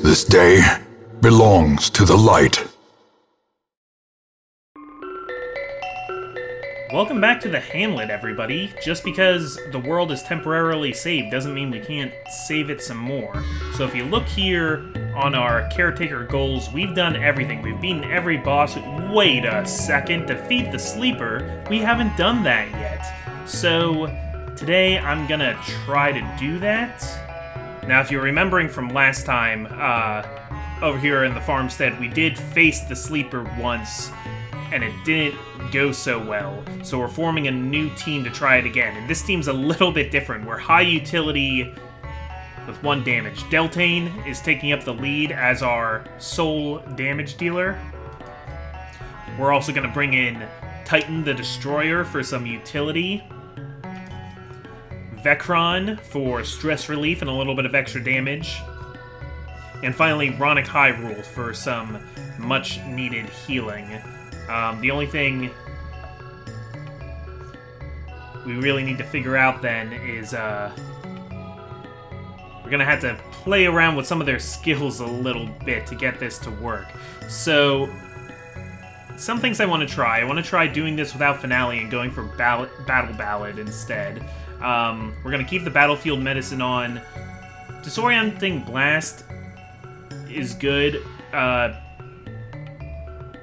This day belongs to the light. Welcome back to the Hamlet, everybody. Just because the world is temporarily saved doesn't mean we can't save it some more. So if you look here on our caretaker goals, we've done everything. We've beaten every boss. Wait a second, defeat the sleeper? We haven't done that yet. So today I'm gonna try to do that. Now if you're remembering from last time, over here in the farmstead, we did face the sleeper once, and it didn't go so well. So we're forming a new team to try it again. And this team's a little bit different. We're high utility with 1 damage. Deltane is taking up the lead as our sole damage dealer. We're also going to bring in Titan the Destroyer for some utility. Vecron for stress relief and a little bit of extra damage. And finally, Ronic Hyrule for some much needed healing. The only thing we really need to figure out then is we're gonna have to play around with some of their skills a little bit to get this to work. So some things I want to try. I want to try doing this without Finale and going for Battle Ballad instead. We're gonna keep the Battlefield Medicine on. Disorienting Blast is good.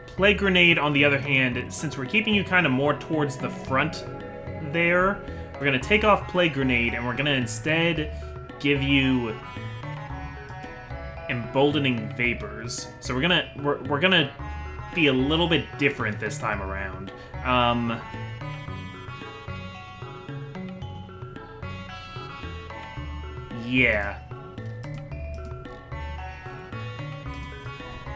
Plague Grenade, on the other hand, since we're keeping you kind of more towards the front there, we're going to take off Plague Grenade, and we're going to instead give you Emboldening Vapors. So we're gonna be a little bit different this time around. Yeah.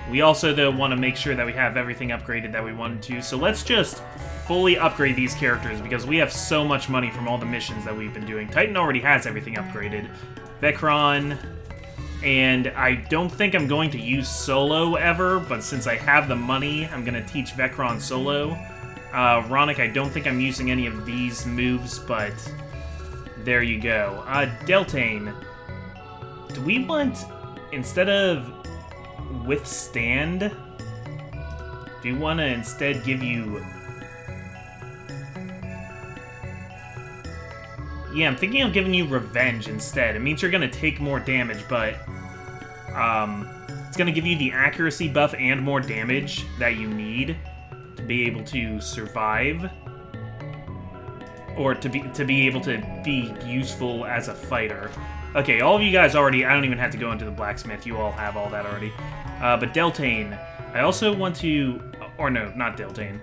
We also, though, want to make sure that we have everything upgraded that we wanted to, so let's just fully upgrade these characters, because we have so much money from all the missions that we've been doing. Titan already has everything upgraded. Vecron, and I don't think I'm going to use Solo ever, but since I have the money, I'm going to teach Vecron Solo. Ronic, I don't think I'm using any of these moves, but there you go. Deltane, do we want, instead of Withstand, do you want to instead give you... Yeah, I'm thinking of giving you Revenge instead. It means you're going to take more damage, but it's going to give you the accuracy buff and more damage that you need to be able to survive, or to be able to be useful as a fighter. Okay, all of you guys already, I don't even have to go into the blacksmith, you all have all that already. But Deltane, I also want to, or no, not Deltane.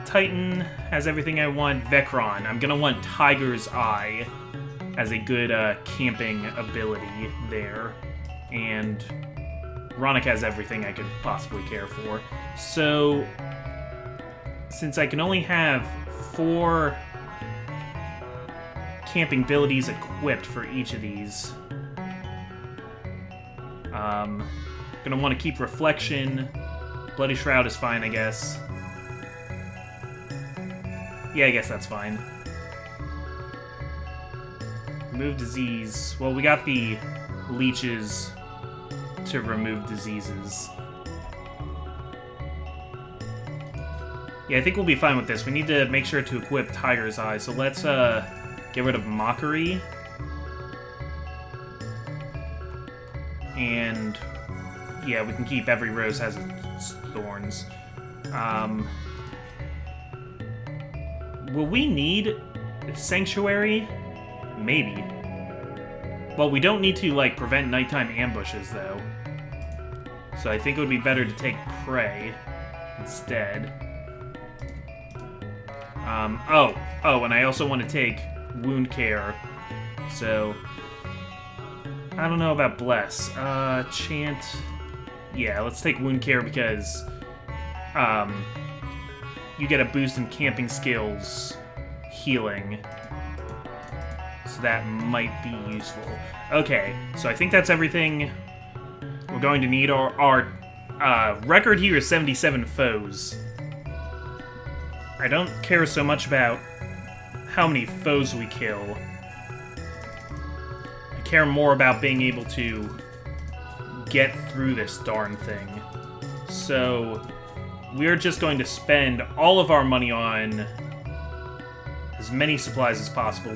Titan has everything I want. Vecron, I'm gonna want Tiger's Eye as a good camping ability there. And Ronic has everything I could possibly care for. So, since I can only have 4 camping abilities equipped for each of these, gonna want to keep Reflection. Bloody Shroud is fine, I guess. Yeah, I guess that's fine. Remove disease. Well, we got the leeches to remove diseases. Yeah, I think we'll be fine with this. We need to make sure to equip Tiger's Eye, so let's get rid of Mockery. And yeah, we can keep Every Rose Has Its Thorns. Will we need Sanctuary? Maybe. Well, we don't need to, like, prevent nighttime ambushes, though. So I think it would be better to take Prey instead. Oh, and I also want to take Wound Care. So, I don't know about Bless. Chant. Yeah, let's take Wound Care because, you get a boost in camping skills, healing. So that might be useful. Okay, so I think that's everything we're going to need. Our record here is 77 foes. I don't care so much about how many foes we kill. I care more about being able to get through this darn thing. So we're just going to spend all of our money on as many supplies as possible.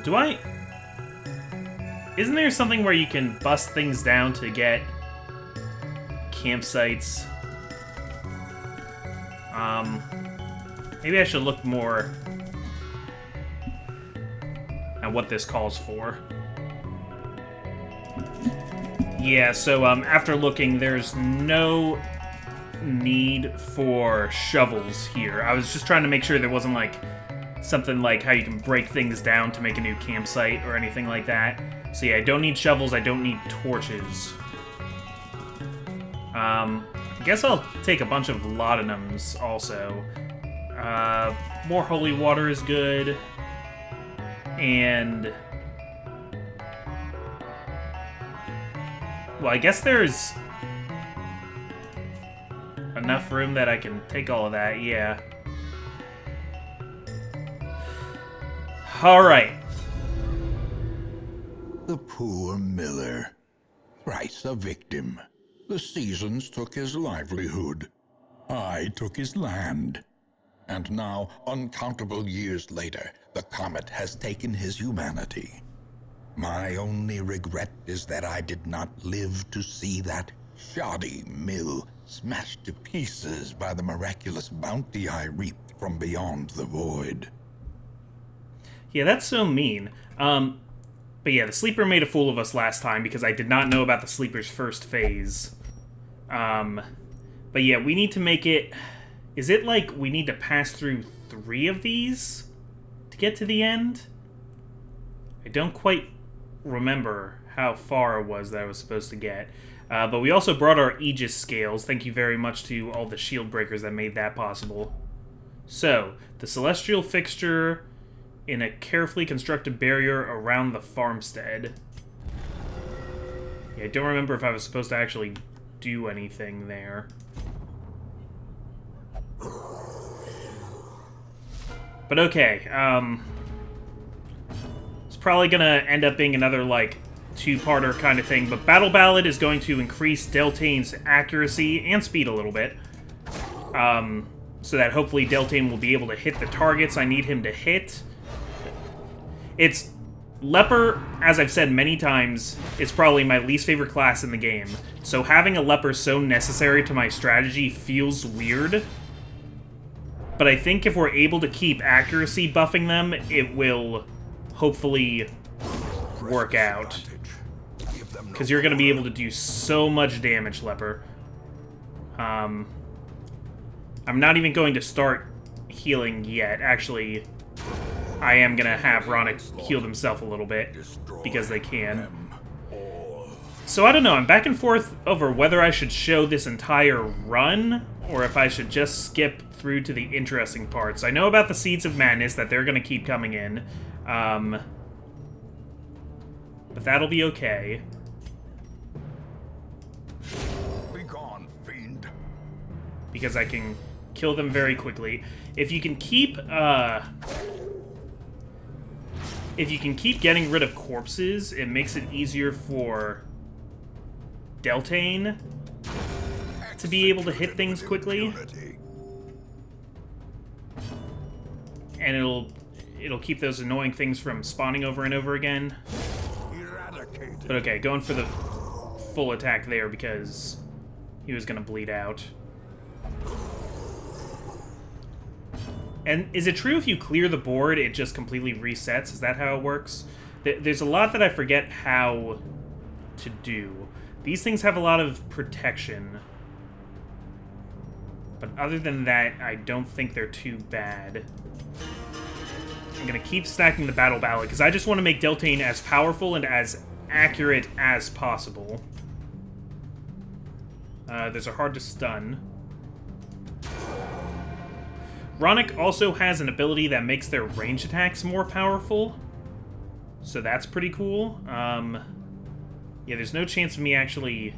Isn't there something where you can bust things down to get campsites? Maybe I should look more at what this calls for. Yeah, so after looking, there's no need for shovels here. I was just trying to make sure there wasn't like something like how you can break things down to make a new campsite or anything like that. So yeah, I don't need shovels, I don't need torches. I guess I'll take a bunch of laudanums also. More holy water is good. And... well, I guess there's enough room that I can take all of that, yeah. Alright. The poor miller. Thrice a victim. The seasons took his livelihood. I took his land. And now, uncountable years later, the comet has taken his humanity. My only regret is that I did not live to see that shoddy mill smashed to pieces by the miraculous bounty I reaped from beyond the void. Yeah, that's so mean. But yeah, the Sleeper made a fool of us last time because I did not know about the Sleeper's first phase. But yeah, we need to make it... is it like we need to pass through 3 of these to get to the end? I don't quite remember how far it was that I was supposed to get. But we also brought our Aegis scales. Thank you very much to all the shield breakers that made that possible. So, the Celestial Fixture in a carefully constructed barrier around the farmstead. Yeah, I don't remember if I was supposed to actually do anything there. But okay, it's probably gonna end up being another, like, two-parter kind of thing, but Battle Ballad is going to increase Deltane's accuracy and speed a little bit, so that hopefully Deltane will be able to hit the targets I need him to hit. It's... Leper, as I've said many times, is probably my least favorite class in the game, so having a Leper so necessary to my strategy feels weird. But I think if we're able to keep accuracy buffing them, it will hopefully work out. Because you're going to be able to do so much damage, Leper. I'm not even going to start healing yet. Actually, I am going to have Ronick heal himself a little bit, because they can. So I don't know, I'm back and forth over whether I should show this entire run, or if I should just skip through to the interesting parts. I know about the Seeds of Madness, that they're going to keep coming in. But that'll be okay. Be gone, fiend. Because I can kill them very quickly. If you can keep getting rid of corpses, it makes it easier for Deltane to be able to hit things quickly. And it'll keep those annoying things from spawning over and over again. But okay, going for the full attack there because he was gonna bleed out. And is it true if you clear the board, it just completely resets? Is that how it works? There's a lot that I forget how to do. These things have a lot of protection. But other than that, I don't think they're too bad. I'm going to keep stacking the Battle Ballad, because I just want to make Deltane as powerful and as accurate as possible. There's a hard to stun. Ronick also has an ability that makes their range attacks more powerful. So that's pretty cool. Yeah, there's no chance of me actually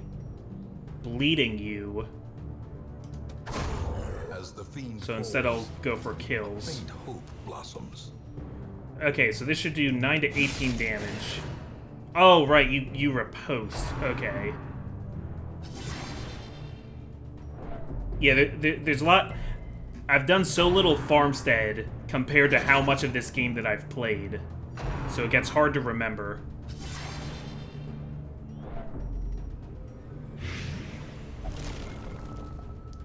bleeding you. So instead I'll go for kills. Okay, so this should do 9 to 18 damage. Oh, right, you riposte. Okay. Yeah, there's a lot... I've done so little Farmstead compared to how much of this game that I've played. So it gets hard to remember.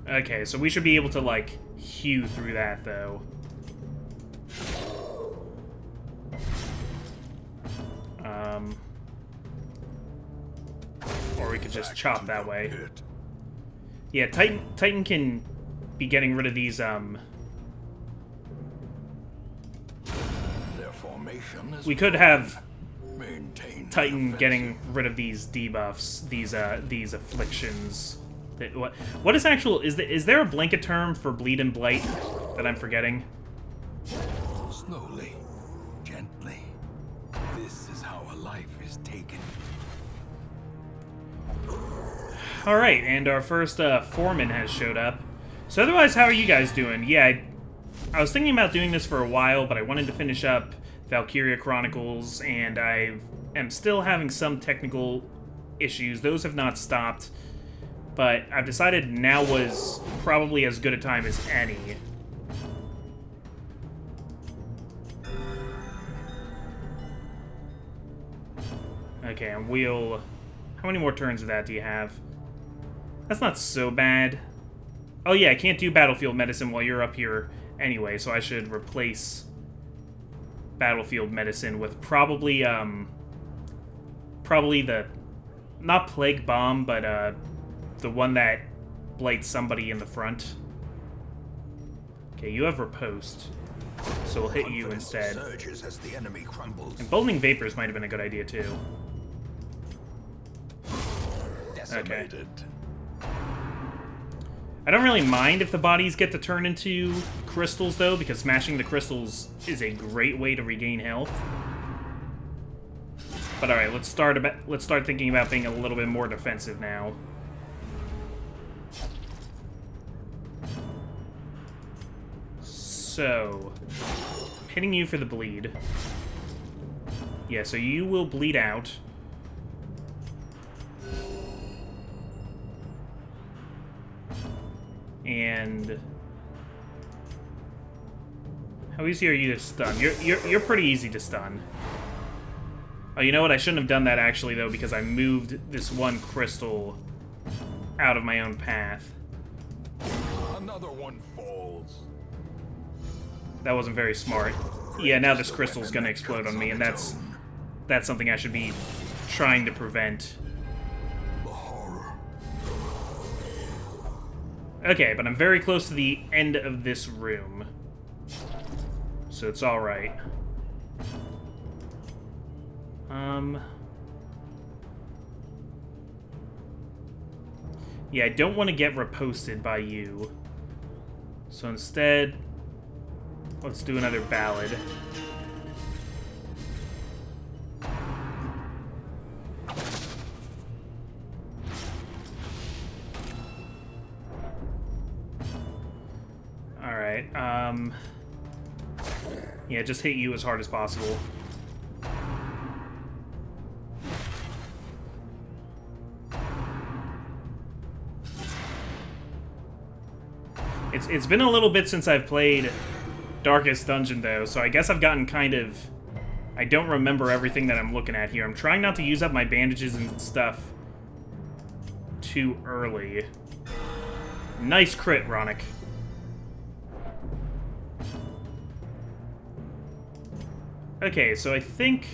Okay, so we should be able to, like, hew through that, though. Or we could just chop that way. Yeah, Titan can be getting rid of these, Their formation is we could have maintained Titan offensive. getting rid of these debuffs, these afflictions. What is actual... Is there a blanket term for bleed and blight that I'm forgetting? Slowly, gently. This is how a life is taken. Alright, and our first foreman has showed up. So otherwise, how are you guys doing? Yeah, I was thinking about doing this for a while, but I wanted to finish up Valkyria Chronicles, and I am still having some technical issues. Those have not stopped, but I've decided now was probably as good a time as any. Okay, and we'll... How many more turns of that do you have? That's not so bad. Oh yeah, I can't do Battlefield Medicine while you're up here anyway, so I should replace Battlefield Medicine with probably the... Not Plague Bomb, but, the one that blights somebody in the front. Okay, you have Riposte, so we'll hit you instead. Surges as the enemy crumbles. Emboldening Vapors might have been a good idea, too. Decimated. I don't really mind if the bodies get to turn into crystals, though, because smashing the crystals is a great way to regain health. But alright, let's start thinking about being a little bit more defensive now. So, hitting you for the bleed. Yeah, so you will bleed out. And how easy are you to stun? You're pretty easy to stun. Oh, you know what? I shouldn't have done that actually though, because I moved this one crystal out of my own path. Another one falls. That wasn't very smart. Yeah, now this crystal's gonna explode on me, and that's something I should be trying to prevent. The horror. Okay, but I'm very close to the end of this room. So it's alright. Yeah, I don't want to get riposted by you. So instead, let's do another ballad. Alright, yeah, just hit you as hard as possible. It's been a little bit since I've played Darkest Dungeon, though, so I guess I've gotten kind of... I don't remember everything that I'm looking at here. I'm trying not to use up my bandages and stuff too early. Nice crit, Ronick. Okay, so I think...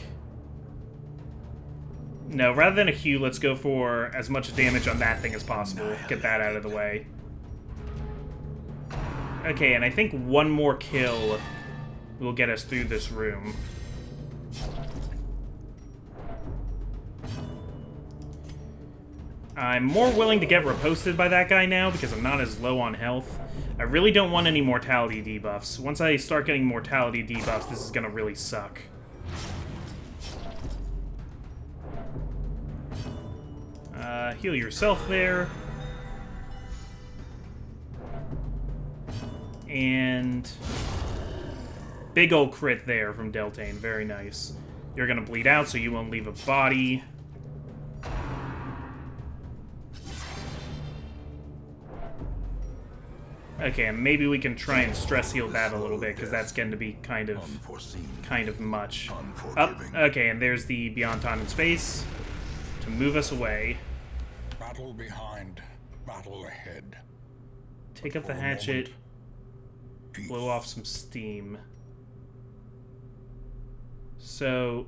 No, rather than a Q, let's go for as much damage on that thing as possible. Get that out of the way. Okay, and I think one more kill will get us through this room. I'm more willing to get riposted by that guy now because I'm not as low on health. I really don't want any mortality debuffs. Once I start getting mortality debuffs, this is gonna really suck. Heal yourself there. And big ol' crit there from Deltane. Very nice. You're gonna bleed out, so you won't leave a body. Okay, maybe we can try and stress heal that a little bit, because that's going to be kind of much. Okay, and there's the Beyond Time and Space to move us away. Battle behind, battle ahead. Take up the hatchet, blow off some steam. So,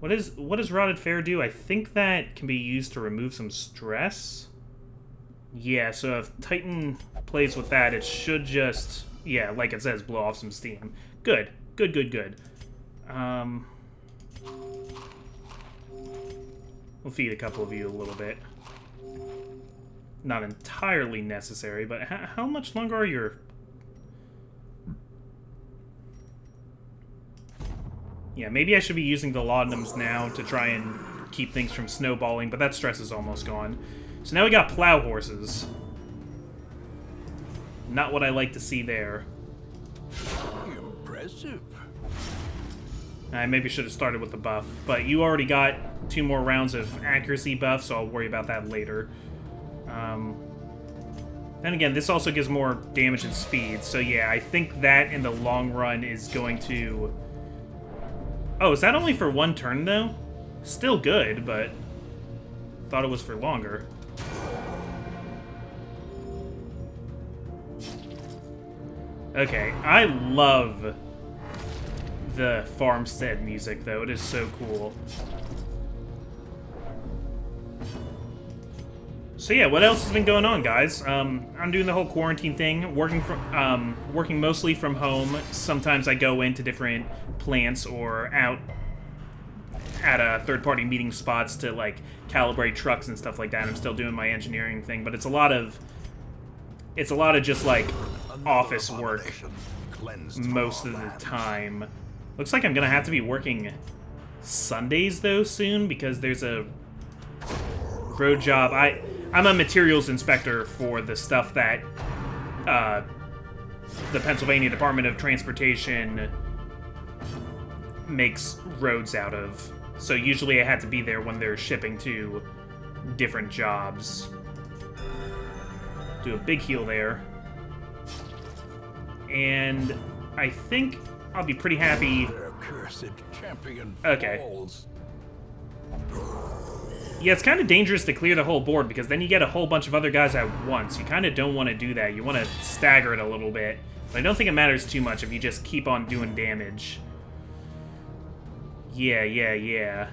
what does Rotted Fare do? I think that can be used to remove some stress. Yeah, so if Titan plays with that, it should just, yeah, like it says, blow off some steam. Good. Good. We'll feed a couple of you a little bit. Not entirely necessary, but how much longer are your... Yeah, maybe I should be using the laudanums now to try and keep things from snowballing, but that stress is almost gone. So now we got plow horses. Not what I like to see there. Impressive. I maybe should have started with the buff, but you already got 2 more rounds of accuracy buff, so I'll worry about that later. Then again, this also gives more damage and speed, so yeah, I think that in the long run is going to... Oh, is that only for 1 turn, though? Still good, but... Thought it was for longer. Okay, I love the farmstead music, though. It is so cool. So yeah, what else has been going on, guys? I'm doing the whole quarantine thing, working mostly from home. Sometimes I go into different plants or out at third-party meeting spots to like calibrate trucks and stuff like that. I'm still doing my engineering thing, but it's a lot of just like office work most of the time. Looks like I'm gonna have to be working Sundays though soon because there's a road job. I'm a materials inspector for the stuff that the Pennsylvania Department of Transportation makes roads out of. So usually I had to be there when they're shipping to different jobs. Do a big heal there. And I think I'll be pretty happy. Okay. Yeah, it's kind of dangerous to clear the whole board because then you get a whole bunch of other guys at once. You kind of don't want to do that. You want to stagger it a little bit. But I don't think it matters too much if you just keep on doing damage. Yeah.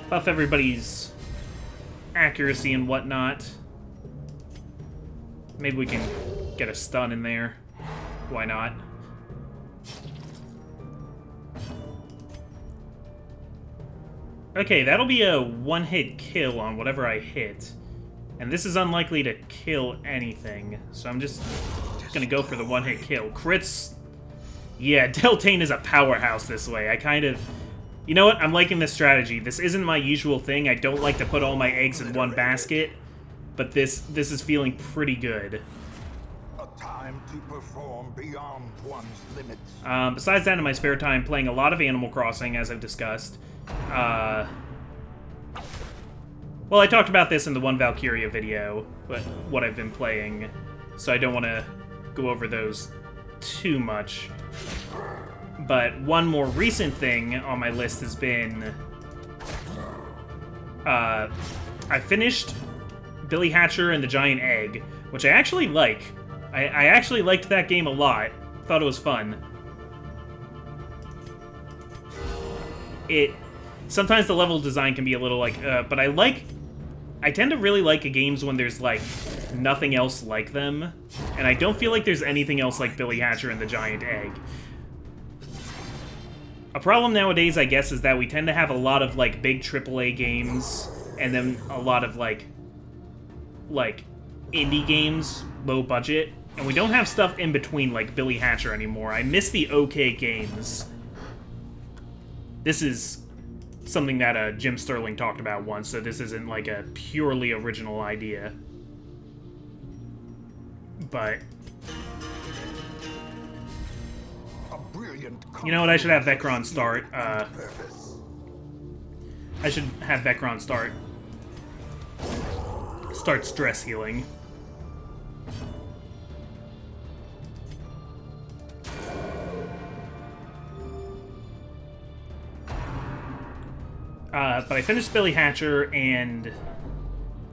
Buff everybody's accuracy and whatnot. Maybe we can get a stun in there. Why not? Okay, that'll be a one-hit kill on whatever I hit. And this is unlikely to kill anything, so I'm just gonna go for the one-hit kill. Crits... Yeah, Deltane is a powerhouse this way. I kind of... You know what? I'm liking this strategy. This isn't my usual thing. I don't like to put all my eggs in one basket, but this is feeling pretty good. A time to perform beyond one's limits. Besides that, in my spare time, playing a lot of Animal Crossing, as I've discussed. Well, I talked about this in the One Valkyria video, but what I've been playing, so I don't want to go over those too much. But one more recent thing on my list has been... I finished Billy Hatcher and the Giant Egg, which I actually like. I actually liked that game a lot. Thought it was fun. Sometimes the level design can be a little like, but I tend to really like games when there's like nothing else like them, and I don't feel like there's anything else like Billy Hatcher and the Giant Egg. A problem nowadays, I guess, is that we tend to have a lot of like big AAA games, and then a lot of like indie games, low budget, and we don't have stuff in between like Billy Hatcher anymore. I miss the okay games. This is something that Jim Sterling talked about once, so this isn't like a purely original idea. But you know what? I should have Vecron start I should have Vecron start stress healing. But I finished Billy Hatcher, and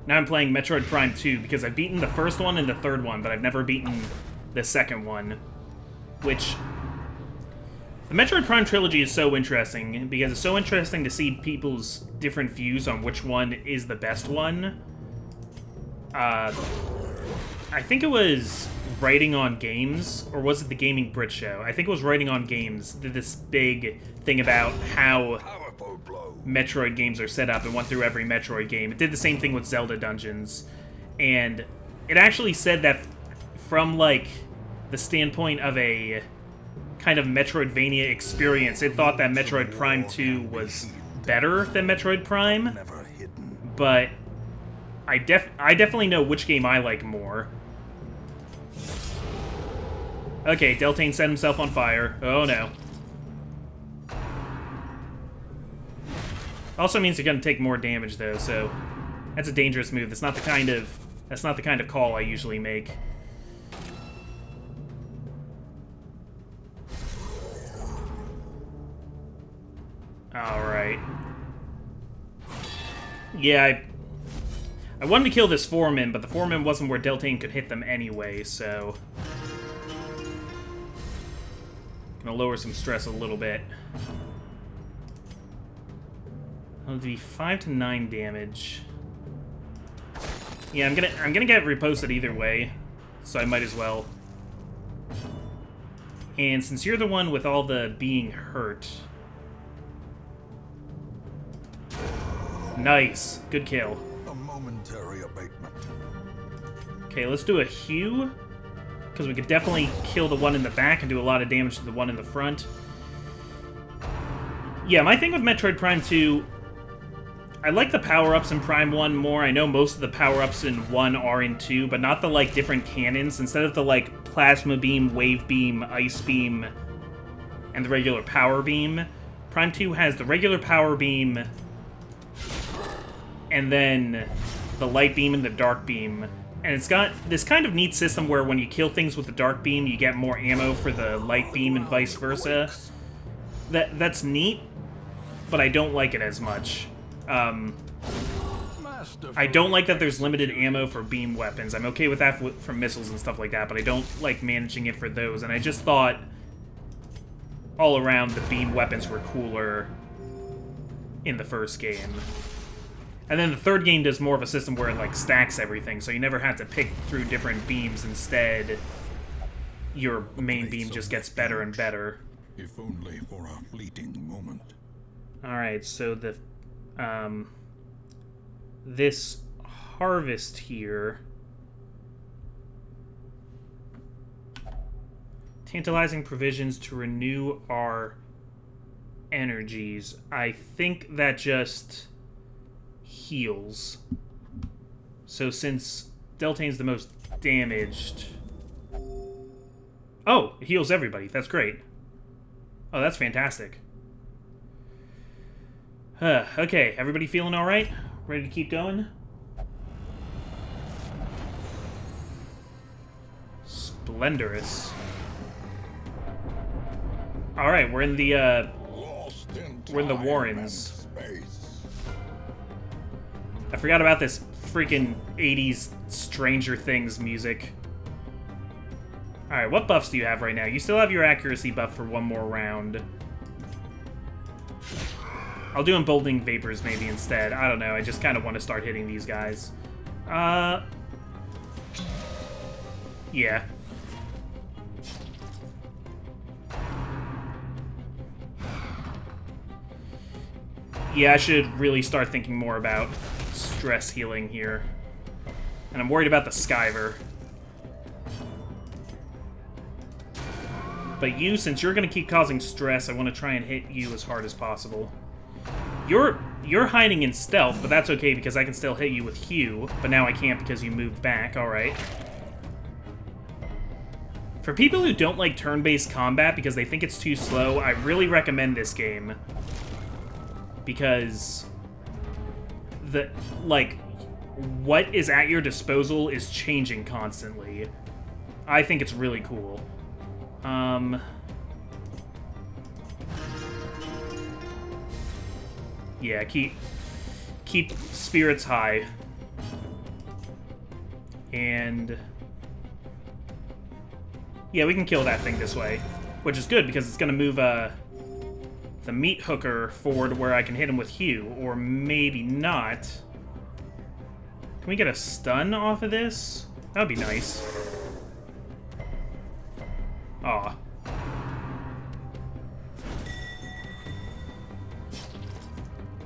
now I'm playing Metroid Prime 2, because I've beaten the first one and the third one, but I've never beaten the second one, which... The Metroid Prime trilogy is so interesting, because it's so interesting to see people's different views on which one is the best one. I think it was Writing on Games, or was it the Gaming Brit Show? I think it was Writing on Games, did this big thing about how Metroid games are set up and went through every Metroid game. It did the same thing with Zelda Dungeons. And it actually said that from, like, the standpoint of a kind of Metroidvania experience, it thought that Metroid Prime 2 was better than Metroid Prime. But I definitely know which game I like more. Okay, Deltane set himself on fire. Oh no. Also means you're gonna take more damage though, so that's a dangerous move. That's not the kind of call I usually make. Alright. Yeah, I wanted to kill this foreman, but the foreman wasn't where Deltane could hit them anyway, so... Gonna lower some stress a little bit. It'll be 5 to 9 damage. Yeah, I'm gonna get reposted either way, so I might as well. And since you're the one with all the being hurt... Nice. Good kill. A momentary abatement. Okay, let's do a Hue, because we could definitely kill the one in the back and do a lot of damage to the one in the front. Yeah, my thing with Metroid Prime 2... I like the power-ups in Prime 1 more. I know most of the power-ups in 1 are in 2, but not the, like, different cannons. Instead of the, like, Plasma Beam, Wave Beam, Ice Beam, and the regular Power Beam, Prime 2 has the regular Power Beam, and then the Light Beam and the Dark Beam. And it's got this kind of neat system where when you kill things with the Dark Beam, you get more ammo for the Light Beam and vice versa. That's neat, but I don't like it as much. I don't like that there's limited ammo for beam weapons. I'm okay with that for missiles and stuff like that, but I don't like managing it for those. And I just thought, all around, the beam weapons were cooler in the first game. And then the third game does more of a system where it, like, stacks everything, so you never have to pick through different beams. Instead, your main beam just gets better and better. If only for a fleeting moment. Alright, so the... this harvest here... Tantalizing provisions to renew our energies. I think that just heals. So since Deltane's the most damaged... Oh, it heals everybody. That's great. Oh, that's fantastic. Okay, everybody feeling alright? Ready to keep going? Splendorous. Alright, we're in the, we're in the Warrens. I forgot about this freaking 80s Stranger Things music. Alright, what buffs do you have right now? You still have your accuracy buff for one more round. I'll do Emboldening Vapors maybe instead. I don't know, I just kind of want to start hitting these guys. Yeah. Yeah, I should really start thinking more about stress healing here. And I'm worried about the Skyver. But you, since you're going to keep causing stress, I want to try and hit you as hard as possible. You're hiding in stealth, but that's okay because I can still hit you with Hue, but now I can't because you moved back, alright. For people who don't like turn-based combat because they think it's too slow, I really recommend this game. Because the, like, what is at your disposal is changing constantly. I think it's really cool. Yeah, keep spirits high. And yeah, we can kill that thing this way, which is good because it's gonna move the meat hooker forward where I can hit him with Hugh, or maybe not. Can we get a stun off of this? That would be nice. Aw.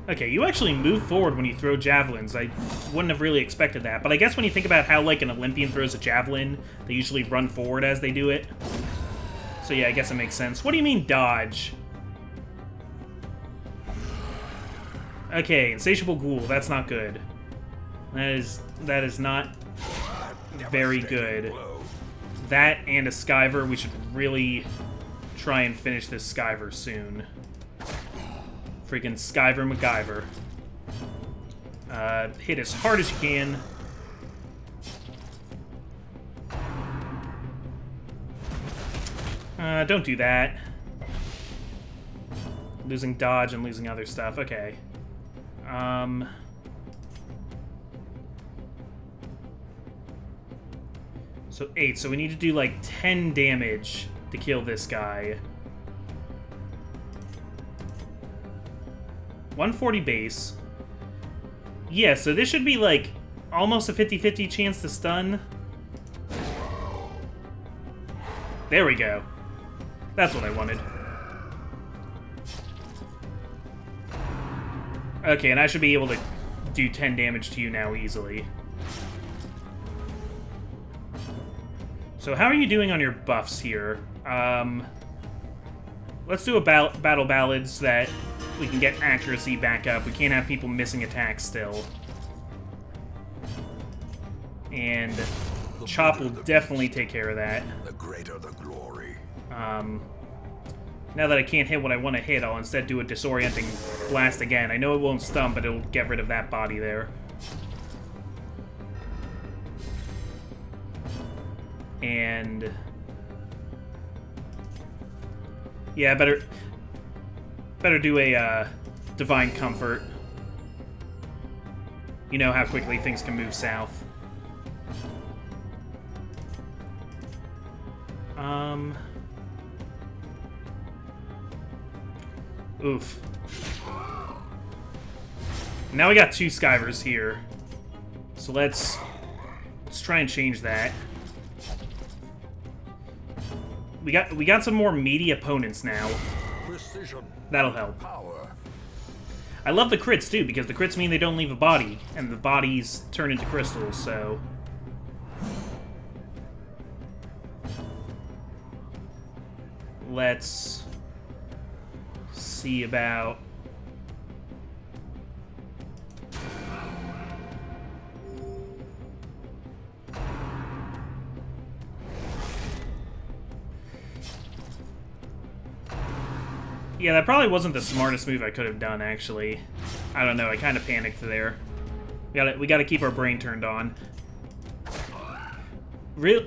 Okay, you actually move forward when you throw javelins. I wouldn't have really expected that, but I guess when you think about how, like, an Olympian throws a javelin, they usually run forward as they do it. So yeah, I guess it makes sense. What do you mean, dodge? Okay, insatiable ghoul. That's not good. That is not very good. That and a Skyver. We should really try and finish this Skyver soon. Freaking Skyver MacGyver. Hit as hard as you can. Don't do that. Losing dodge and losing other stuff. Okay. So 8. So we need to do like 10 damage to kill this guy. 140 base. Yeah, so this should be like almost a 50-50 chance to stun. There we go. That's what I wanted. Okay, and I should be able to do 10 damage to you now easily. So how are you doing on your buffs here? Let's do a battle ballads that we can get accuracy back up. We can't have people missing attacks still. And Chop will definitely take care of that. The greater the glory. Now that I can't hit what I want to hit, I'll instead do a disorienting blast again. I know it won't stun, but it'll get rid of that body there. And yeah, better do a Divine Comfort. You know how quickly things can move south. Oof. Now we got 2 Skyvers here. So let's try and change that. We got some more meaty opponents now. Precision. That'll help. Power. I love the crits too, because the crits mean they don't leave a body, and the bodies turn into crystals, so... Let's see about... Yeah, that probably wasn't the smartest move I could have done, actually. I don't know, I kind of panicked there. We gotta keep our brain turned on. Really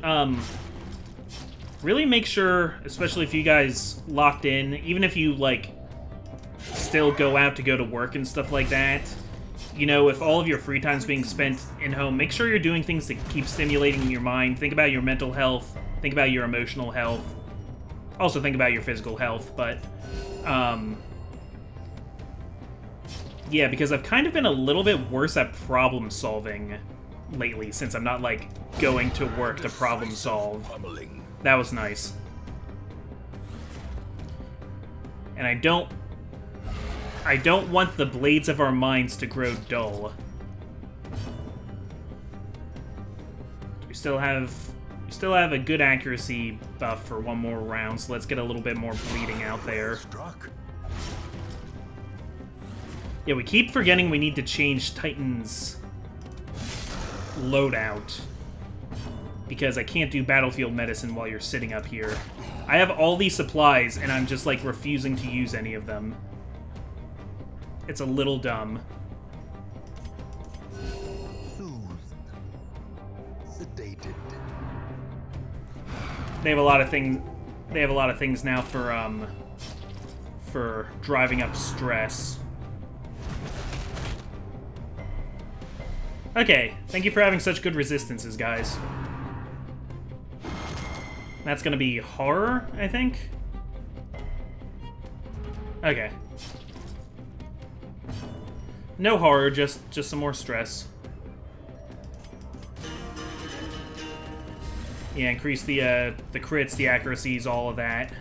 make sure, especially if you guys locked in, even if you, like, still go out to go to work and stuff like that, you know, if all of your free time's being spent in home, make sure you're doing things to keep stimulating your mind. Think about your mental health. Think about your emotional health. Also think about your physical health, but... yeah, because I've kind of been a little bit worse at problem solving lately, since I'm not, like, going to work to problem solve. That was nice. And I don't want the blades of our minds to grow dull. We still have a good accuracy buff for one more round, so let's get a little bit more bleeding out there. Yeah, we keep forgetting we need to change Titan's loadout, because I can't do battlefield medicine while you're sitting up here. I have all these supplies, and I'm just, like, refusing to use any of them. It's a little dumb. sedated. They have a lot of things. They have a lot of things now for driving up stress. Okay, thank you for having such good resistances, guys. That's gonna be horror, I think. Okay. No horror, just some more stress. Yeah, increase the crits, the accuracies, all of that.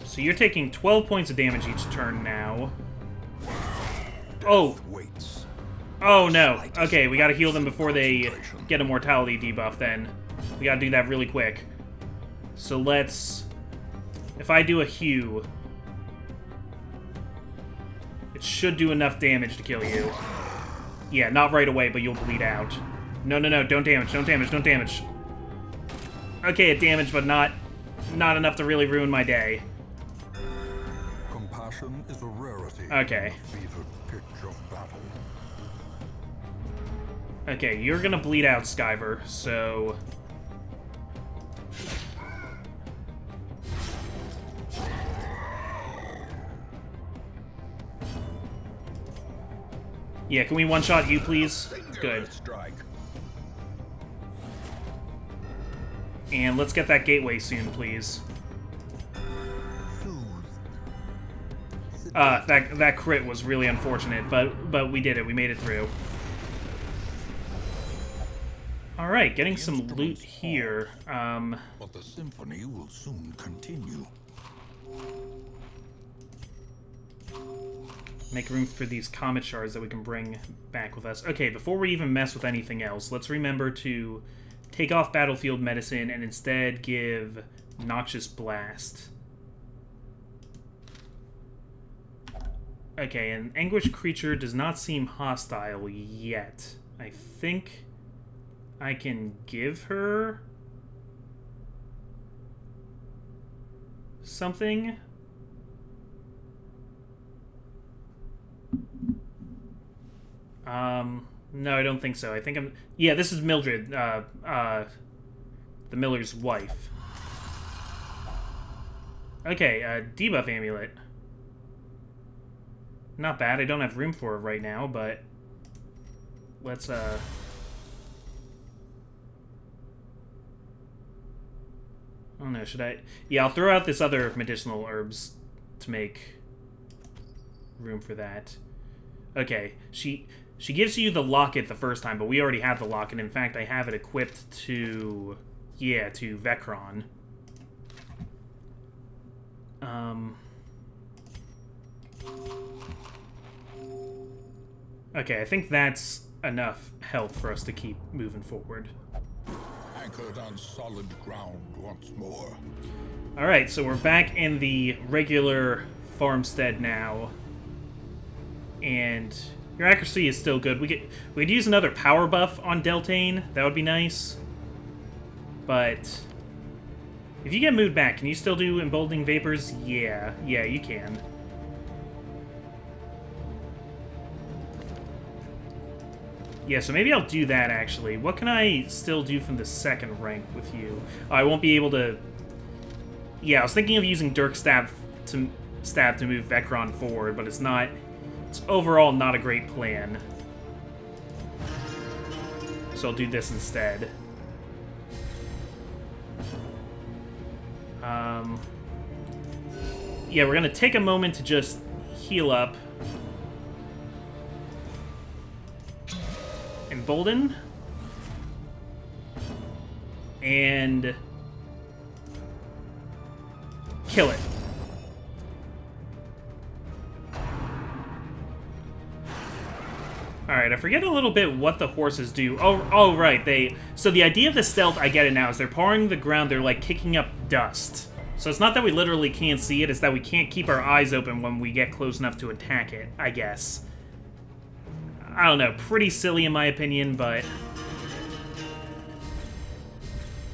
So you're taking 12 points of damage each turn now. Oh! Oh no. Okay, we gotta heal them before they get a mortality debuff then. We gotta do that really quick. So let's... If I do a hew... It should do enough damage to kill you. Yeah, not right away, but you'll bleed out. No, no, no, don't damage, don't damage, don't damage. Okay, it damaged, but not enough to really ruin my day. Compassion is a rarity. Okay. Fevered pitch of battle. Okay, you're gonna bleed out, Skyver, so... Yeah, can we one-shot you, please? Good. Strike. And let's get that gateway soon, please. That crit was really unfortunate, but we did it. We made it through. All right, getting some loot here. But the symphony will soon continue. Make room for these comet shards that we can bring back with us. Okay, before we even mess with anything else, let's remember to take off battlefield medicine and instead give Noxious Blast. Okay, an anguished creature does not seem hostile yet. I think I can give her something. No, I don't think so. I think I'm... Yeah, this is Mildred, the Miller's wife. Okay, debuff amulet. Not bad. I don't have room for it right now, but... Let's, Oh no, should I... Yeah, I'll throw out this other medicinal herbs to make room for that. Okay, she gives you the locket the first time, but we already have the locket. In fact, I have it equipped to... Yeah, to Vecron. Okay, I think that's enough health for us to keep moving forward. Anchored on solid ground once more. Alright, so we're back in the regular farmstead now. And your accuracy is still good. We'd use another power buff on Deltane. That would be nice. But if you get moved back, can you still do Emboldening Vapors? Yeah, you can. Yeah, so maybe I'll do that, actually. What can I still do from the second rank with you? Oh, I won't be able to... Yeah, I was thinking of using Dirk Stab to move Vecron forward, but it's not... It's overall not a great plan. So I'll do this instead. Yeah, we're gonna take a moment to just heal up. Embolden. And kill it. Alright, I forget a little bit what the horses do. Oh, right, so the idea of the stealth, I get it now, is they're pawing the ground, they're like kicking up dust. So it's not that we literally can't see it, it's that we can't keep our eyes open when we get close enough to attack it, I guess. I don't know, pretty silly in my opinion, but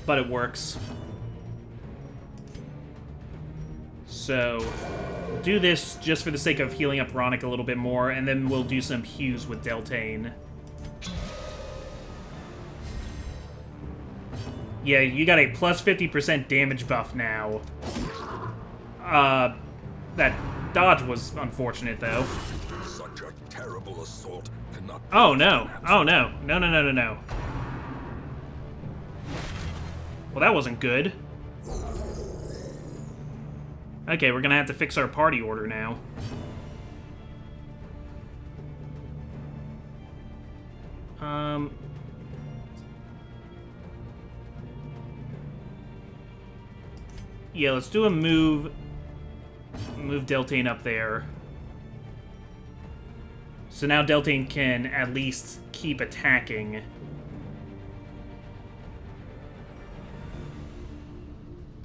it works. So, do this just for the sake of healing up Ronick a little bit more, and then we'll do some hews with Deltane. Yeah, you got a plus 50% damage buff now. That dodge was unfortunate, though. Such a terrible assault cannot... Oh, no. Oh, no. No, no, no, no, no. Well, that wasn't good. Okay, we're gonna have to fix our party order now. Yeah, let's do a move. Move Deltane up there. So now Deltane can at least keep attacking.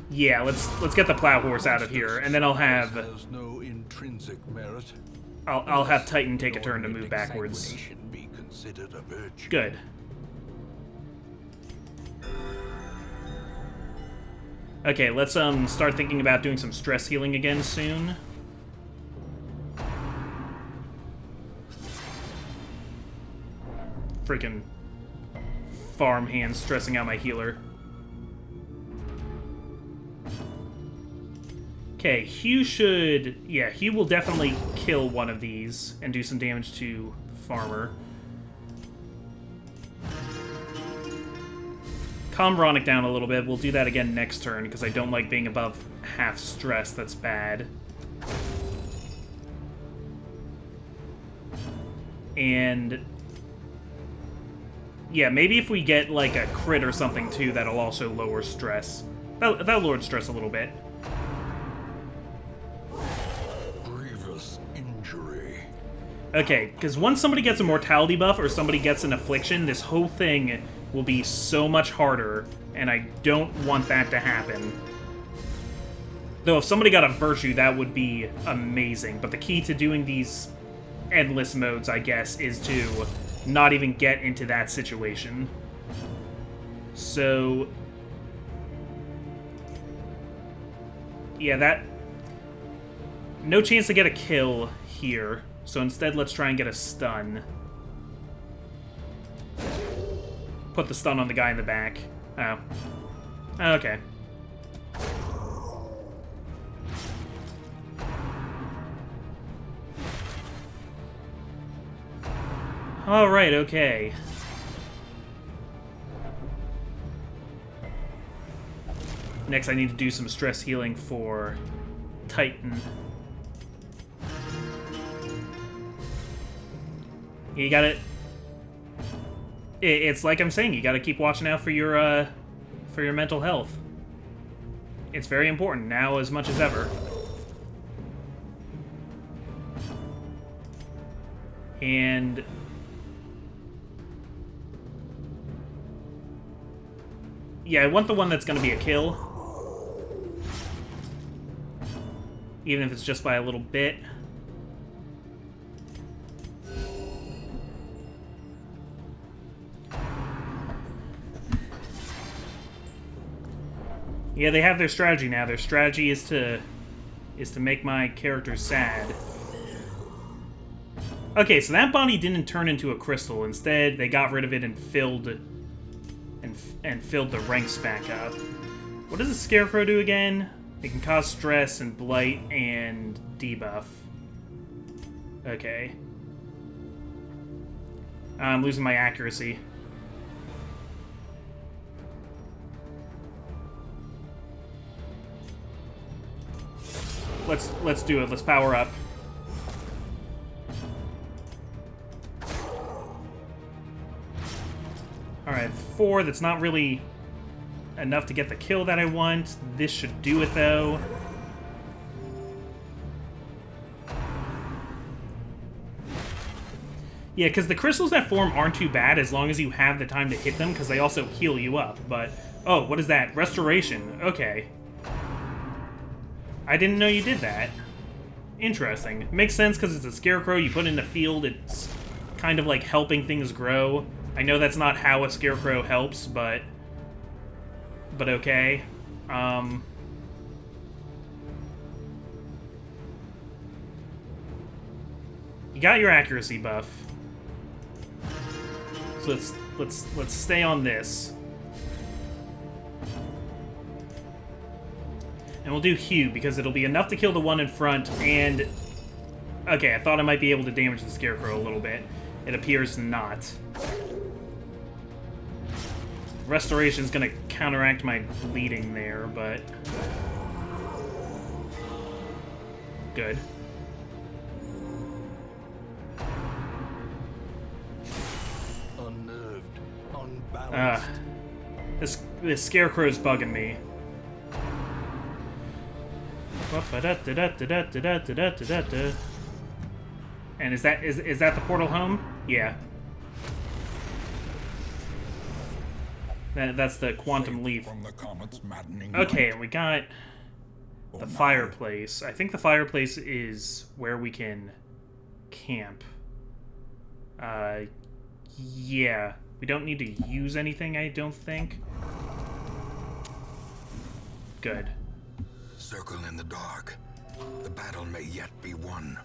Yeah, let's get the plow horse out of here, and then I'll have no intrinsic merit. I'll have Titan take a turn to move backwards. Be considered a virtue. Good. Okay, let's start thinking about doing some stress healing again soon. Freaking farmhand stressing out my healer. Okay, Hugh should... Yeah, Hugh will definitely kill one of these and do some damage to Farmer. Calm Ronick down a little bit. We'll do that again next turn, because I don't like being above half stress. That's bad. And... yeah, maybe if we get, like, a crit or something, too, that'll also lower stress. That'll lower stress a little bit. Grievous injury. Okay, because once somebody gets a mortality buff or somebody gets an affliction, this whole thing will be so much harder, and I don't want that to happen. Though if somebody got a virtue, that would be amazing. But the key to doing these endless modes, I guess, is to not even get into that situation. So... yeah, that... no chance to get a kill here. So instead, let's try and get a stun. Put the stun on the guy in the back. Oh. Okay. Alright, okay. Next, I need to do some stress healing for Titan. You gotta... it's like I'm saying, you gotta keep watching out for your mental health. It's very important, now as much as ever. And... yeah, I want the one that's gonna be a kill. Even if it's just by a little bit. Yeah, they have their strategy now. Their strategy is to make my character sad. Okay, so that body didn't turn into a crystal. Instead, they got rid of it and filled the ranks back up. What does the Scarecrow do again? It can cause stress and blight and debuff. Okay. I'm losing my accuracy. Let's do it. Let's power up. Alright, 4. That's not really enough to get the kill that I want. This should do it, though. Yeah, because the crystals that form aren't too bad as long as you have the time to hit them, because they also heal you up. But, oh, what is that? Restoration. Okay. I didn't know you did that. Interesting. Makes sense because it's a Scarecrow you put in the field. It's kind of like helping things grow. I know that's not how a Scarecrow helps, but okay. You got your accuracy buff. So let's stay on this. And we'll do Hue, because it'll be enough to kill the one in front, and... Okay, I thought I might be able to damage the Scarecrow a little bit. It appears not. Restoration's gonna counteract my bleeding there, but... Good. Unnerved, unbalanced. This Scarecrow's bugging me. And is that the portal home? Yeah. That's the quantum leaf. From the comet's maddening Okay, light. and we got the fireplace. I think the fireplace is where we can camp. Yeah. We don't need to use anything, I don't think. Good. Circle in the dark. The battle may yet be won.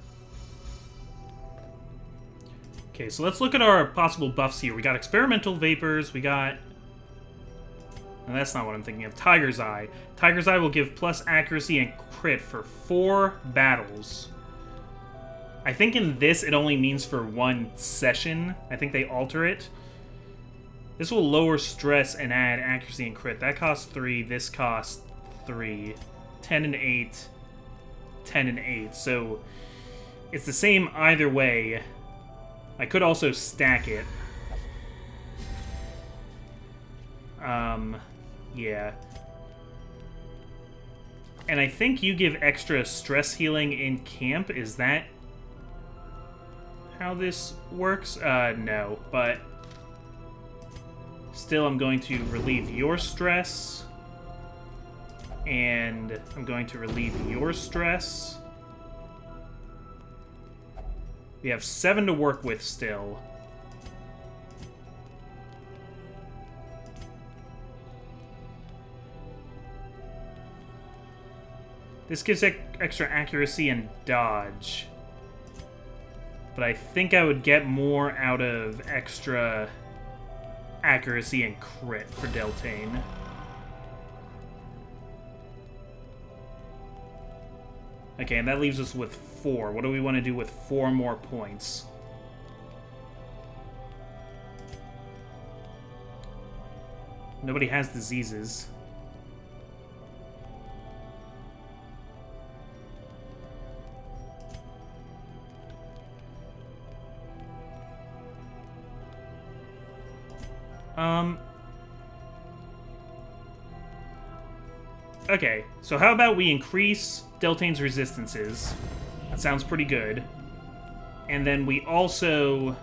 Okay, so let's look at our possible buffs here. We got experimental vapors, we got... No, that's not what I'm thinking of. Tiger's Eye. Tiger's Eye will give plus accuracy and crit for 4 battles. I think in this it only means for 1 session. I think they alter it. This will lower stress and add accuracy and crit. That costs 3, this costs 3. 10 and 8. 10 and 8. So it's the same either way. I could also stack it. Yeah. And I think you give extra stress healing in camp. Is that how this works? No, but still I'm going to relieve your stress. And I'm going to relieve your stress. We have 7 to work with still. This gives extra accuracy and dodge. But I think I would get more out of extra accuracy and crit for Deltane. Okay, and that leaves us with 4. What do we want to do with 4 more points? Nobody has diseases. Okay, so how about we increase Deltane's resistances? That sounds pretty good. And then we also...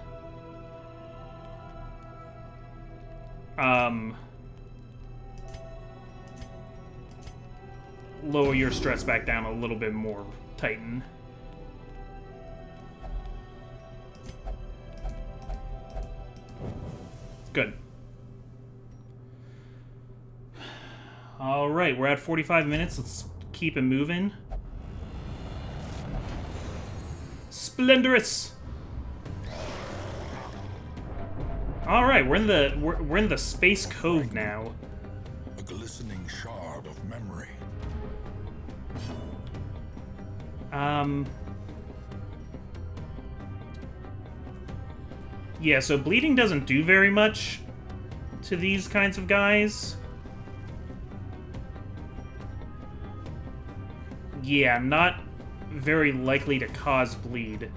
lower your stress back down a little bit more, Titan. Good. Alright, we're at 45 minutes. Let's keep it moving. Splendorous! Alright, we're in the Space Cove now. A glistening shard of memory. Yeah, so bleeding doesn't do very much to these kinds of guys. Yeah, I'm not very likely to cause bleed.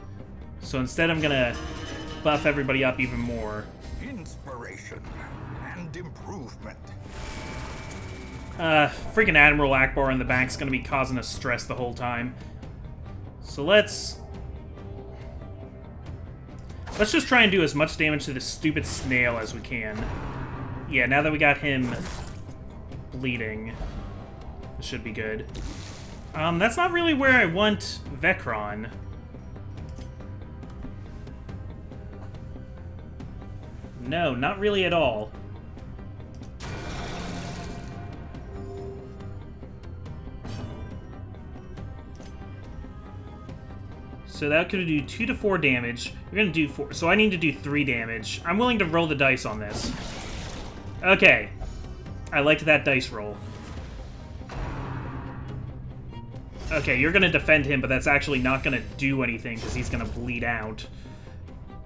So instead I'm gonna buff everybody up even more. Inspiration and improvement. Freaking Admiral Akbar in the back's gonna be causing us stress the whole time. So let's just try and do as much damage to this stupid snail as we can. Yeah, now that we got him bleeding, this should be good. That's not really where I want Vecron. No, not really at all. So that could do 2 to 4 damage. You're gonna do 4, so I need to do 3 damage. I'm willing to roll the dice on this. Okay. I liked that dice roll. Okay, you're gonna defend him, but that's actually not gonna do anything because he's gonna bleed out.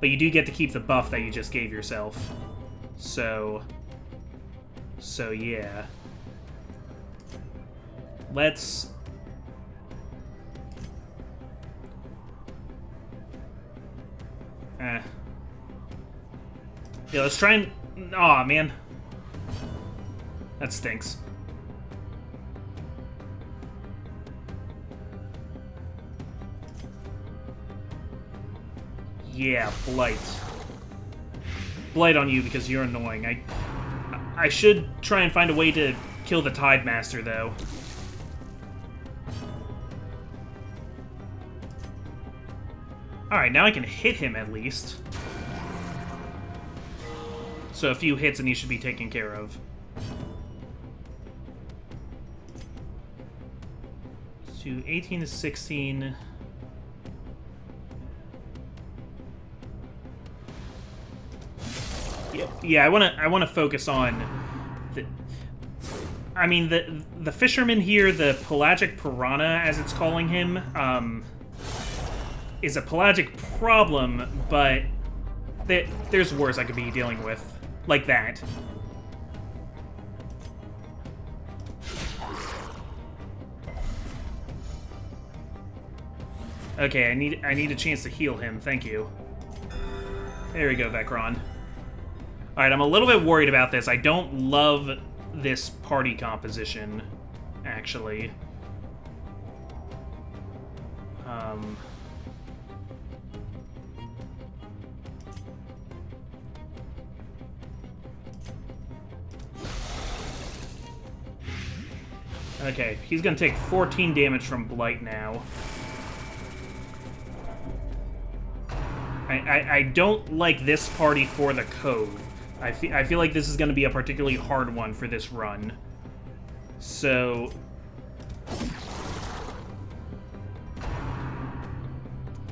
But you do get to keep the buff that you just gave yourself. So yeah. Let's... Yeah, let's try and... Aw, man. That stinks. Yeah, Blight. Blight on you because you're annoying. I should try and find a way to kill the Tide Master, though. Alright, now I can hit him at least. So a few hits and he should be taken care of. To 18 to 16... Yeah, I want to focus on the... I mean, the fisherman here, the pelagic piranha, as it's calling him, is a pelagic problem, but there's worse I could be dealing with, like that. Okay, I need a chance to heal him. Thank you. There we go, Vecron. Alright, I'm a little bit worried about this. I don't love this party composition, actually. Okay, he's gonna take 14 damage from Blight now. I don't like this party for the code. I feel like this is going to be a particularly hard one for this run. So...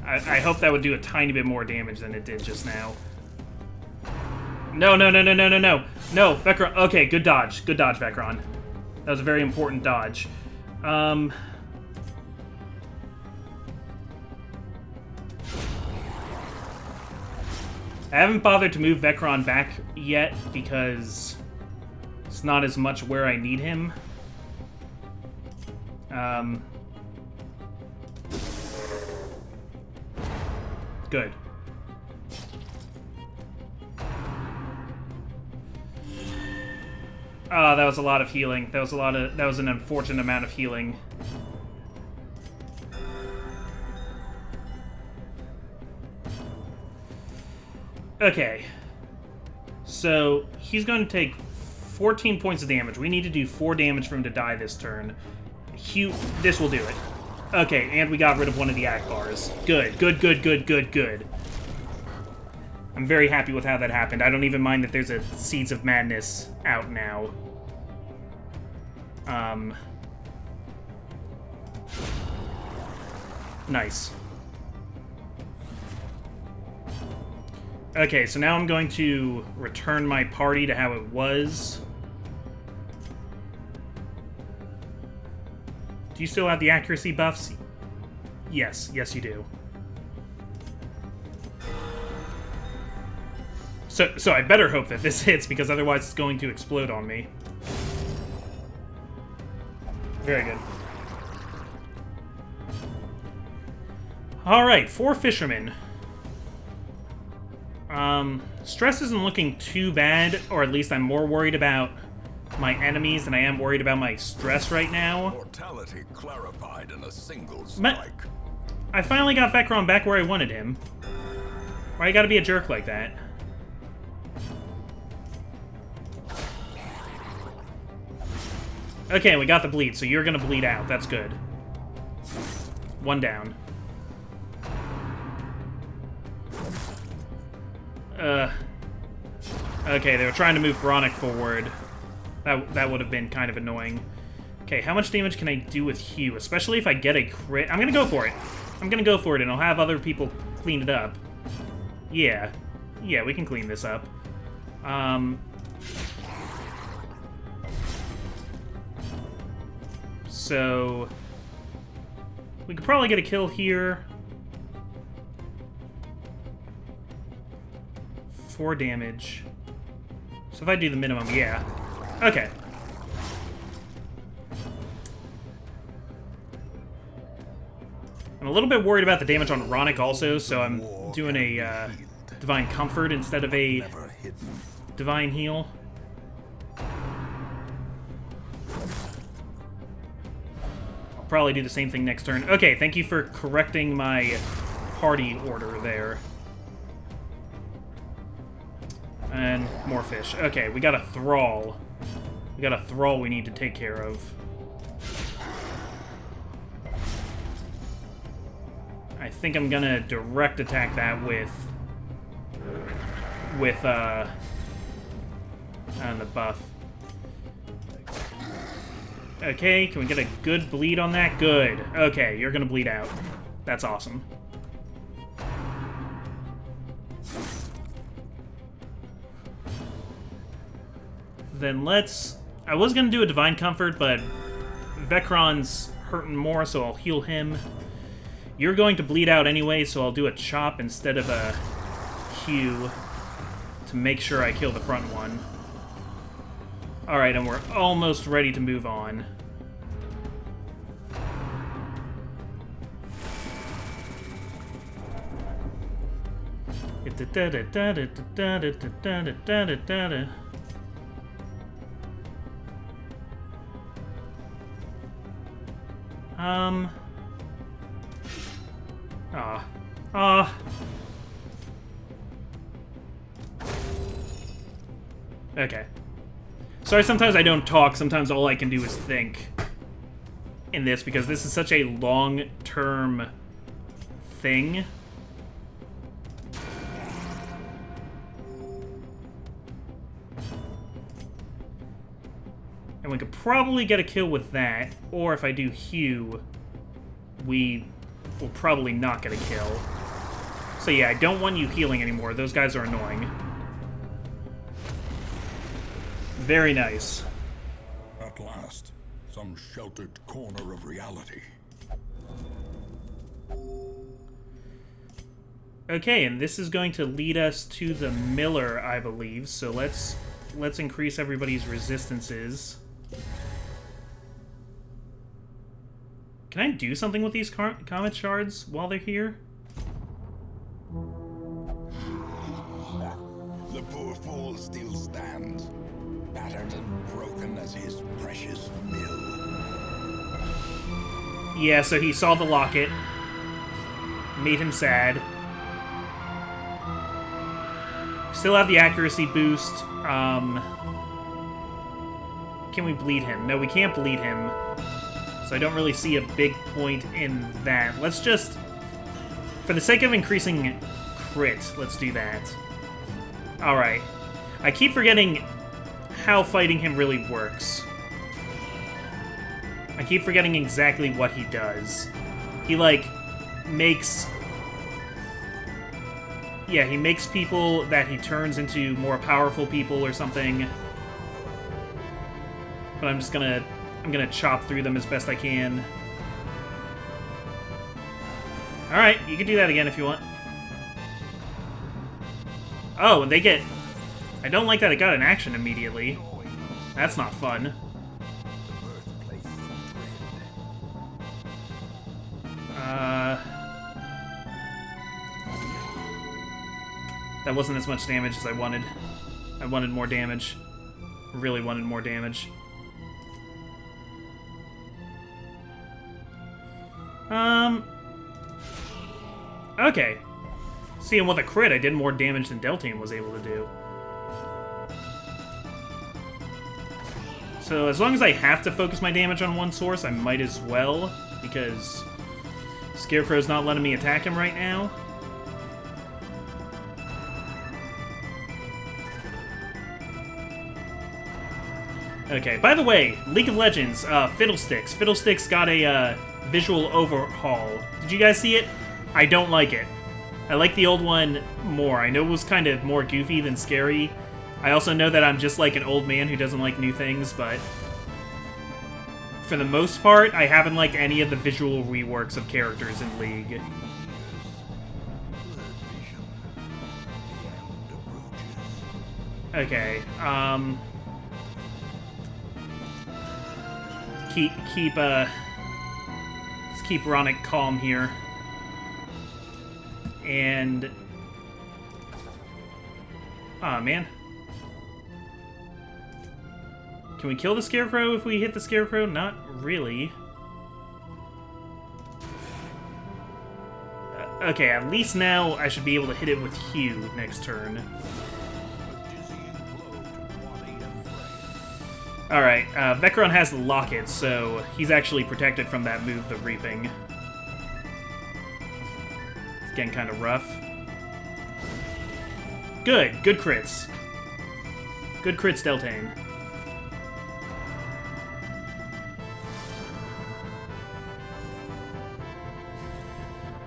I hope that would do a tiny bit more damage than it did just now. No, no, no, no, no, no, no. No, Vecron. Okay, good dodge. Good dodge, Vecron. That was a very important dodge. I haven't bothered to move Vecron back yet because it's not as much where I need him. Good. Oh, that was a lot of healing. That was an unfortunate amount of healing. Okay. So, he's going to take 14 points of damage. We need to do 4 damage for him to die this turn. This will do it. Okay, and we got rid of one of the Akbars. Good, good, good, good, good, good. I'm very happy with how that happened. I don't even mind that there's a Seeds of Madness out now. Nice. Okay, so now I'm going to return my party to how it was. Do you still have the accuracy buffs? Yes, yes you do. So I better hope that this hits, because otherwise it's going to explode on me. Very good. Alright, 4 fishermen. Stress isn't looking too bad, or at least I'm more worried about my enemies than I am worried about my stress right now. Mortality clarified in a single strike. I finally got Vecron back where I wanted him. Why you gotta be a jerk like that? Okay, we got the bleed, so you're gonna bleed out. That's good. 1 down. Okay, they were trying to move Veronic forward. That would have been kind of annoying. Okay, how much damage can I do with Hugh? Especially if I get a crit. I'm gonna go for it. I'm gonna go for it, and I'll have other people clean it up. Yeah. Yeah, we can clean this up. So... we could probably get a kill here. 4 damage. So if I do the minimum, yeah. Okay. I'm a little bit worried about the damage on Ronick also, so I'm doing a Divine Comfort instead of a Divine Heal. I'll probably do the same thing next turn. Okay, thank you for correcting my party order there. And more fish. Okay, we got a Thrall. We got a Thrall we need to take care of. I think I'm gonna direct attack that with on the buff. Okay, can we get a good bleed on that? Good. Okay, you're gonna bleed out. That's awesome. Then let's... I was gonna do a Divine Comfort, but Vecron's hurting more, so I'll heal him. You're going to bleed out anyway, so I'll do a chop instead of a Q to make sure I kill the front one. Alright, and we're almost ready to move on. Okay. Sorry, sometimes I don't talk. Sometimes all I can do is think in this, because this is such a long-term thing. And we could probably get a kill with that, or if I do Hue, we will probably not get a kill. So yeah, I don't want you healing anymore. Those guys are annoying. Very nice. At last, some sheltered corner of reality. Okay, and this is going to lead us to the Miller, I believe. So let's increase everybody's resistances. Can I do something with these comet shards while they're here? The poor fool still stands, battered and broken as his precious mill. Yeah, so he saw the locket. Made him sad. Still have the accuracy boost. Can we bleed him? No, we can't bleed him. So I don't really see a big point in that. Let's just... For the sake of increasing crit, let's do that. Alright. I keep forgetting how fighting him really works. I keep forgetting exactly what he does. He, like, makes... Yeah, he makes people that he turns into more powerful people or something. But I'm gonna chop through them as best I can. Alright, you can do that again if you want. Oh, and they get... I don't like that it got an action immediately. That's not fun. That wasn't as much damage as I wanted. I wanted more damage. Really wanted more damage. Okay. Seeing with a crit, I did more damage than Deltane was able to do. So as long as I have to focus my damage on one source, I might as well, because Scarecrow's not letting me attack him right now. Okay, by the way, League of Legends, Fiddlesticks. Fiddlesticks got a visual overhaul. Did you guys see it? I don't like it. I like the old one more. I know it was kind of more goofy than scary. I also know that I'm just like an old man who doesn't like new things, but for the most part, I haven't liked any of the visual reworks of characters in League. Okay, let's keep Ronick calm here. And... aw, man. Can we kill the Scarecrow if we hit the Scarecrow? Not really. Okay, at least now I should be able to hit it with Hue next turn. Alright, Vecron has the Locket, so he's actually protected from that move, the Reaping. It's getting kind of rough. Good crits. Good crits, Deltane.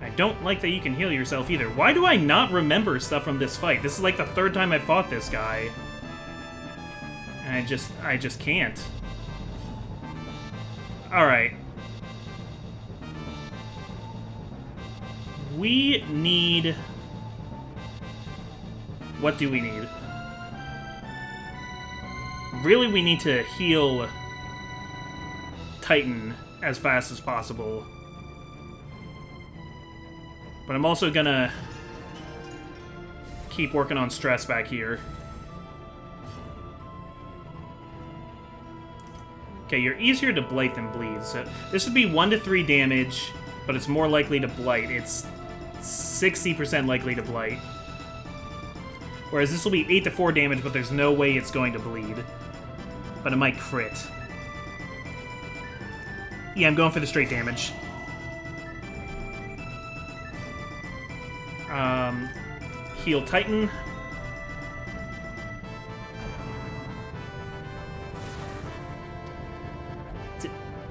I don't like that you can heal yourself either. Why do I not remember stuff from this fight? This is like the third time I fought this guy. And I just can't. Alright. We need... what do we need? Really, we need to heal Titan as fast as possible. But I'm also gonna keep working on stress back here. Okay, you're easier to blight than bleed. So this would be 1 to 3 damage, but it's more likely to blight. It's 60% likely to blight. Whereas this will be 8 to 4 damage, but there's no way it's going to bleed. But it might crit. Yeah, I'm going for the straight damage. Heal Titan.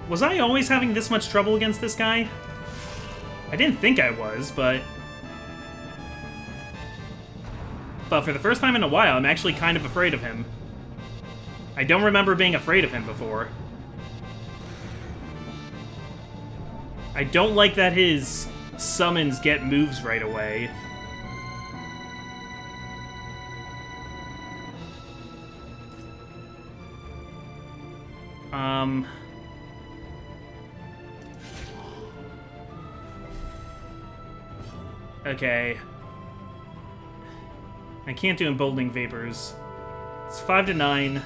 Was I always having this much trouble against this guy? I didn't think I was, but... but for the first time in a while, I'm actually kind of afraid of him. I don't remember being afraid of him before. I don't like that his summons get moves right away. Okay. I can't do Emboldening Vapors. It's 5 to 9.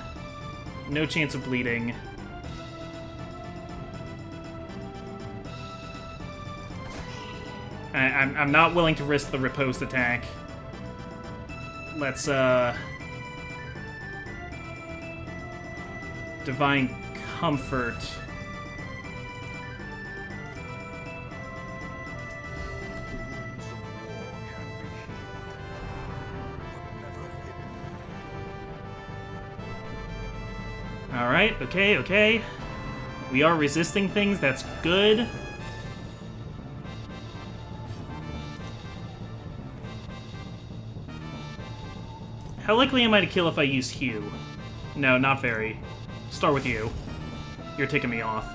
No chance of bleeding. I'm not willing to risk the riposte attack. Let's, Divine Comfort. Alright, okay. We are resisting things, that's good. How likely am I to kill if I use Hue? No, not very. Start with you. You're ticking me off.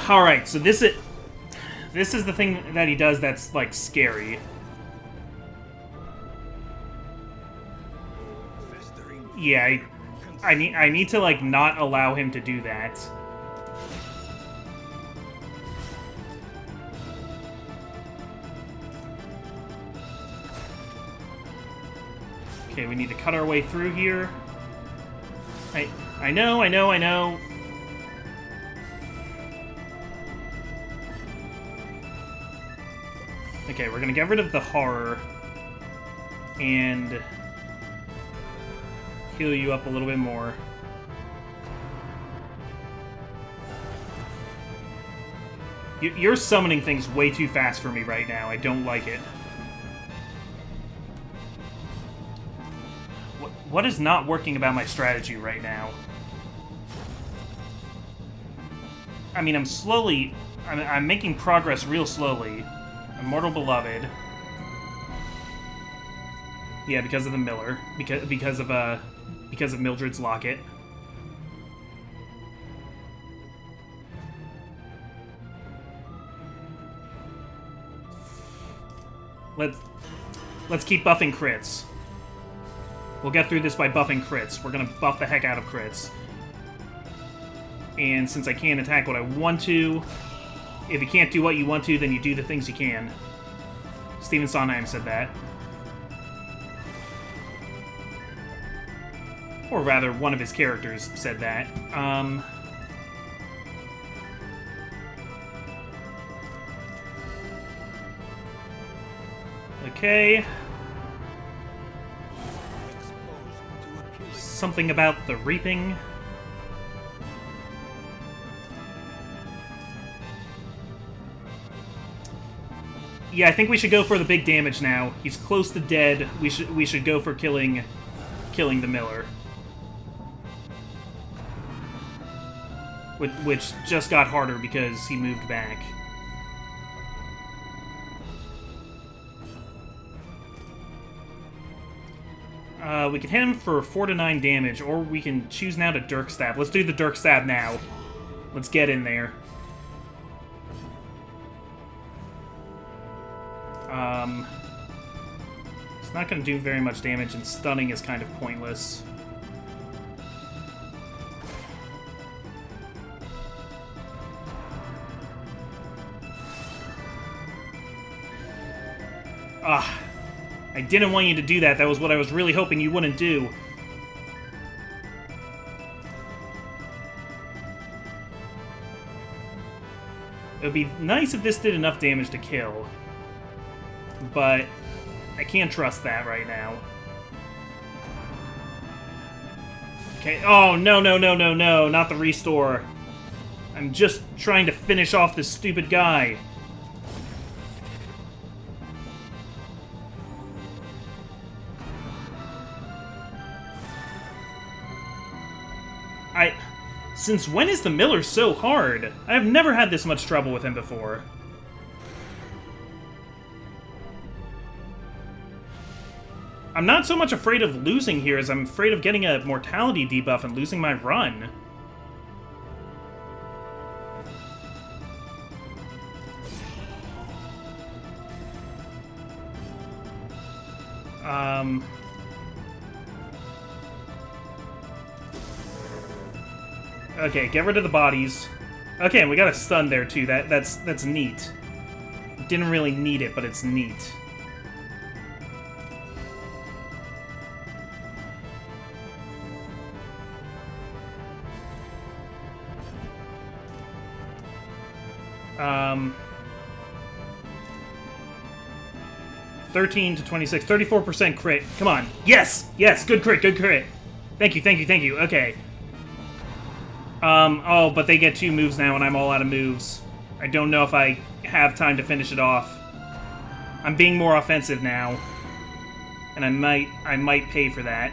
Alright, so this is the thing that he does that's, like, scary. Yeah, I need to, like, not allow him to do that. Okay, we need to cut our way through here. I know. Okay, we're gonna get rid of the horror. And heal you up a little bit more. You're summoning things way too fast for me right now. I don't like it. What is not working about my strategy right now? I mean, I'm making progress real slowly. Immortal Beloved. Yeah, because of the Miller. Because of Mildred's locket. Let's keep buffing crits. We'll get through this by buffing crits. We're gonna buff the heck out of crits. And since I can't attack what I want to, if you can't do what you want to, then you do the things you can. Stephen Sondheim said that. Or rather, one of his characters said that. Okay. Something about the reaping. Yeah, I think we should go for the big damage now. He's close to dead. We should go for killing the Miller. Which just got harder because he moved back. We can hit him for 4 to 9 damage, or we can choose now to Dirk Stab. Let's do the Dirk Stab now. Let's get in there. It's not going to do very much damage, and stunning is kind of pointless. I didn't want you to do that. That was what I was really hoping you wouldn't do. It would be nice if this did enough damage to kill. But I can't trust that right now. Okay. Oh, no, no, no, no, no. Not the restore. I'm just trying to finish off this stupid guy. Since when is the Miller so hard? I have never had this much trouble with him before. I'm not so much afraid of losing here as I'm afraid of getting a mortality debuff and losing my run. Okay, get rid of the bodies. Okay, and we got a stun there too. That's neat. Didn't really need it, but it's neat. Um, 13 to 26, 34% crit. Come on. Yes! Yes! Good crit, good crit. Thank you, thank you, thank you. Okay. Oh, but they get 2 moves now and I'm all out of moves. I don't know if I have time to finish it off. I'm being more offensive now. And I might pay for that.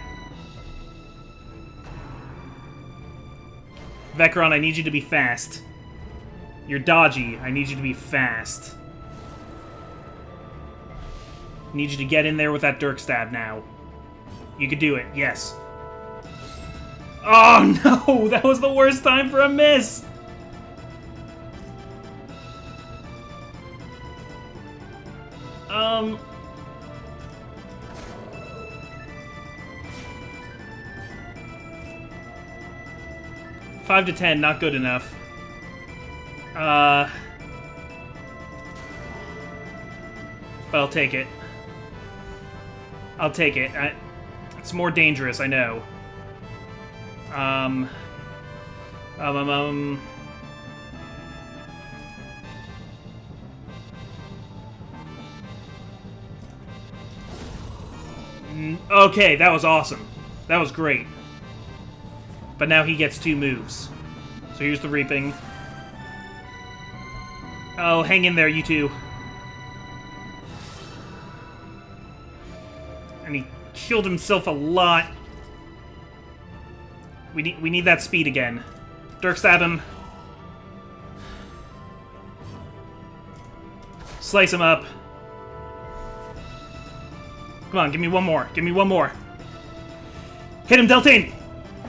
Vecron, I need you to be fast. You're dodgy. I need you to be fast. I need you to get in there with that Dirk Stab now. You could do it, yes. Oh no! That was the worst time for a miss! Five to 10, not good enough. But I'll take it. I'll take it. It's more dangerous, I know. Okay, that was awesome. That was great. But now he gets 2 moves. So here's the Reaping. Oh, hang in there, you two. And he killed himself a lot. We need that speed again. Dirk Stab him. Slice him up. Come on, give me one more. Give me one more. Hit him, Deltane!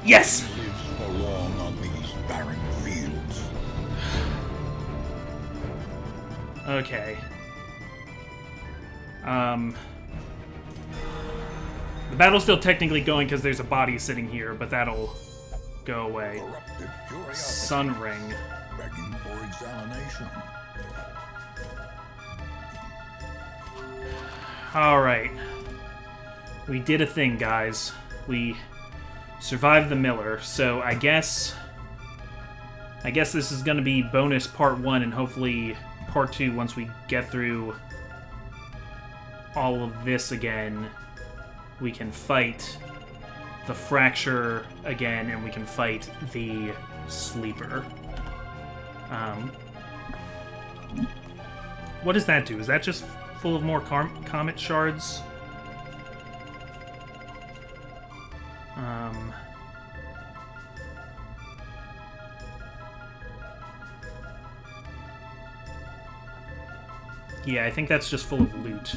Yes! Lives for long on these barren fields. Okay. The battle's still technically going because there's a body sitting here, but that'll go away. Corrupted curiosity. Sun Ring. Begging for examination. Alright. We did a thing, guys. We survived the Miller, so I guess this is gonna be bonus part 1 and hopefully part 2 once we get through all of this again. We can fight the Fracture again, and we can fight the Sleeper. What does that do? Is that just full of more comet shards? Yeah, I think that's just full of loot.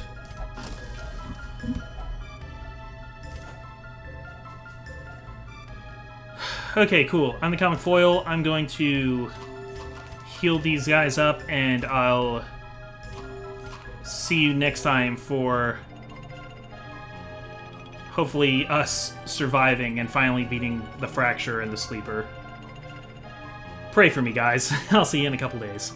Okay, cool. I'm the Comic Foil. I'm going to heal these guys up, and I'll see you next time for hopefully us surviving and finally beating the Fracture and the Sleeper. Pray for me, guys. I'll see you in a couple days.